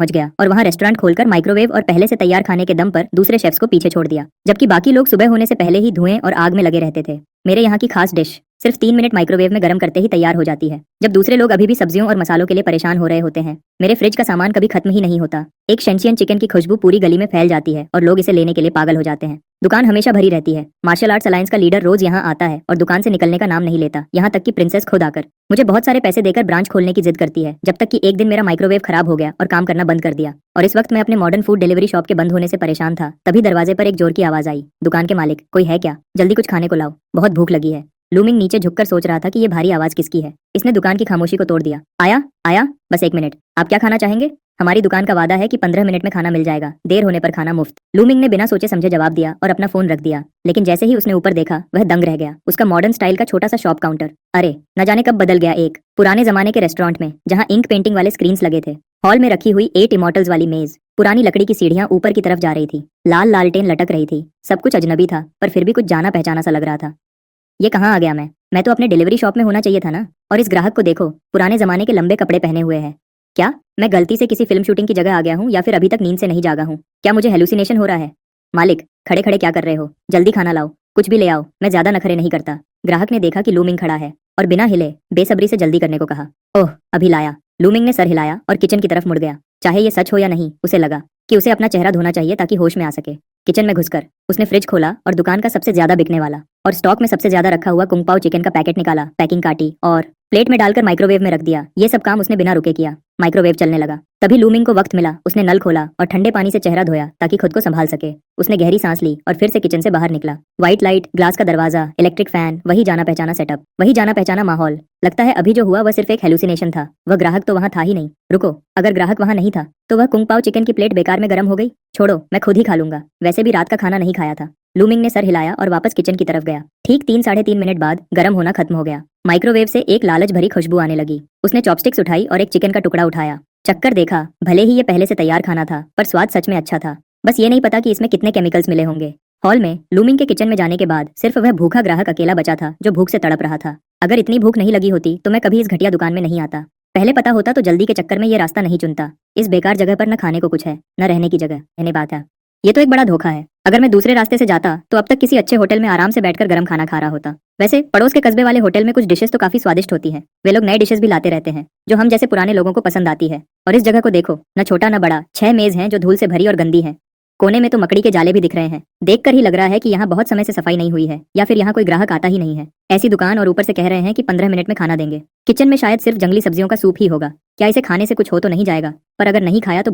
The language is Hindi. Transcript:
पहुंच गया और वहां रेस्टोरेंट खोलकर माइक्रोवेव और पहले से तैयार खाने के दम पर दूसरे शेफ्स को पीछे छोड़ दिया, जबकि बाकी लोग सुबह होने से पहले ही धुएं और आग में लगे रहते थे। मेरे यहाँ की खास डिश सिर्फ 3 मिनट माइक्रोवेव में गर्म करते ही तैयार हो जाती है, जब दूसरे लोग अभी भी सब्जियों और मसालों के लिए परेशान हो रहे होते हैं। मेरे फ्रिज का सामान कभी खत्म ही नहीं होता। एक शेंशियन चिकन की खुशबू पूरी गली में फैल जाती है और लोग इसे लेने के लिए पागल हो जाते हैं। दुकान हमेशा भरी रहती है। मार्शल आर्ट्स अलायंस का लीडर रोज यहाँ आता है और दुकान से निकलने का नाम नहीं लेता, यहाँ तक कि प्रिंसेस खुद आकर मुझे बहुत सारे पैसे देकर ब्रांच खोलने की जिद करती है, जब तक कि एक दिन मेरा माइक्रोवेव खराब हो गया और काम करना बंद कर दिया। और इस वक्त मैं अपने मॉडर्न फूड डिलीवरी शॉप के बंद होने से परेशान था, तभी दरवाजे पर एक जोर की आवाज आई, दुकान के मालिक, कोई है क्या? जल्दी कुछ खाने को लाओ, बहुत भूख लगी है। लूमिंग नीचे झुककर सोच रहा था कि ये भारी आवाज किसकी है। इसने दुकान की खामोशी को तोड़ दिया। आया आया, बस 1 मिनट। आप क्या खाना चाहेंगे? हमारी दुकान का वादा है कि 15 मिनट में खाना मिल जाएगा, देर होने पर खाना मुफ्त। लूमिंग ने बिना सोचे समझे जवाब दिया और अपना फोन रख दिया, लेकिन जैसे ही उसने ऊपर देखा वह दंग रह गया। उसका मॉडर्न स्टाइल का छोटा सा शॉप काउंटर, अरे न जाने कब बदल गया एक पुराने जमाने के रेस्टोरेंट में, जहाँ इंक पेंटिंग वाले स्क्रीन्स लगे थे। हॉल में रखी हुई 8 इमॉर्टल्स वाली मेज, पुरानी लकड़ी की सीढ़ियां ऊपर की तरफ जा रही थी, लाल लालटेन लटक रही थी। सब कुछ अजनबी था, पर फिर भी कुछ जाना पहचाना सा लग रहा था। ये कहाँ आ गया मैं तो अपने डिलीवरी शॉप में होना चाहिए था ना। और इस ग्राहक को देखो, पुराने जमाने के लंबे कपड़े पहने हुए है। क्या मैं गलती से किसी फिल्म शूटिंग की जगह आ गया हूँ, या फिर अभी तक नींद से नहीं जागा हूँ? क्या मुझे हेलुसिनेशन हो रहा है? मालिक, खड़े खड़े क्या कर रहे हो? जल्दी खाना लाओ, कुछ भी ले आओ, मैं ज्यादा नखरे नहीं करता। ग्राहक ने देखा कि लूमिंग खड़ा है और बिना हिले बेसब्री से जल्दी करने को कहा। ओह, अभी लाया। लूमिंग ने सर हिलाया और किचन की तरफ मुड़ गया। चाहे ये सच हो या नहीं, उसे लगा कि उसे अपना चेहरा धोना चाहिए ताकि होश में आ सके। किचन में घुसकर उसने फ्रिज खोला और दुकान का सबसे ज्यादा बिकने वाला और स्टॉक में सबसे ज्यादा रखा हुआ कुंग पाओ चिकन का पैकेट निकाला, पैकिंग काटी और प्लेट में डालकर माइक्रोवेव में रख दिया। ये सब काम उसने बिना रुके किया। माइक्रोवेव चलने लगा। तभी लूमिंग को वक्त मिला। उसने नल खोला और ठंडे पानी से चेहरा धोया ताकि खुद को संभाल सके। उसने गहरी सांस ली और फिर से किचन से बाहर निकला। व्हाइट लाइट, ग्लास का दरवाजा, इलेक्ट्रिक फैन, वही जाना पहचाना सेटअप, वही जाना पहचाना माहौल। लगता है अभी जो हुआ वह सिर्फ एक हेलुसिनेशन था। वह ग्राहक तो वहाँ था ही नहीं। रुको, अगर ग्राहक वहाँ नहीं था तो वह कुंग पाओ चिकन की प्लेट बेकार में गर्म हो गई। छोड़ो, मैं खुद ही खा लूंगा, वैसे भी रात का खाना नहीं खाया था। लूमिंग ने सर हिलाया और वापस किचन की तरफ गया। ठीक 3-3.5 मिनट बाद गर्म होना खत्म हो गया। माइक्रोवेव से एक लालच भरी खुशबू आने लगी। उसने चॉपस्टिक्स उठाई और एक चिकन का टुकड़ा उठाया, चक्कर देखा। भले ही ये पहले से तैयार खाना था, पर स्वाद सच में अच्छा था। बस ये नहीं पता कि इसमें कितने केमिकल्स मिले होंगे। हॉल में लूमिंग के किचन में जाने के बाद सिर्फ वह भूखा ग्राहक अकेला बचा था जो भूख से तड़प रहा था। अगर इतनी भूख नहीं लगी होती तो मैं कभी इस घटिया दुकान में नहीं आता। पहले पता होता तो जल्दी के चक्कर में ये रास्ता नहीं चुनता। इस बेकार जगह पर न खाने को कुछ है, न रहने की जगह। कहने बात है, ये तो एक बड़ा धोखा है। अगर मैं दूसरे रास्ते से जाता तो अब तक किसी अच्छे होटल में आराम से बैठकर गर्म खाना खा रहा होता। वैसे पड़ोस के कस्बे वाले होटल में कुछ डिशेस तो काफी स्वादिष्ट होती हैं। वे लोग नए डिशेस भी लाते रहते हैं जो हम जैसे पुराने लोगों को पसंद आती है। और इस जगह को देखो, न छोटा न बड़ा, 6 मेज हैं जो धूल से भरी और गंदी हैं। कोने में तो मकड़ी के जाले भी दिख रहे हैं। देखकर ही लग रहा है कि यहाँ बहुत समय से सफाई नहीं हुई है, या फिर यहाँ कोई ग्राहक आता ही नहीं है। ऐसी दुकान, और ऊपर से कह रहे हैं कि 15 मिनट में खाना देंगे। किचन में शायद सिर्फ जंगली सब्जियों का सूप ही होगा। क्या इसे खाने से कुछ हो तो नहीं जाएगा? पर अगर नहीं खाया तो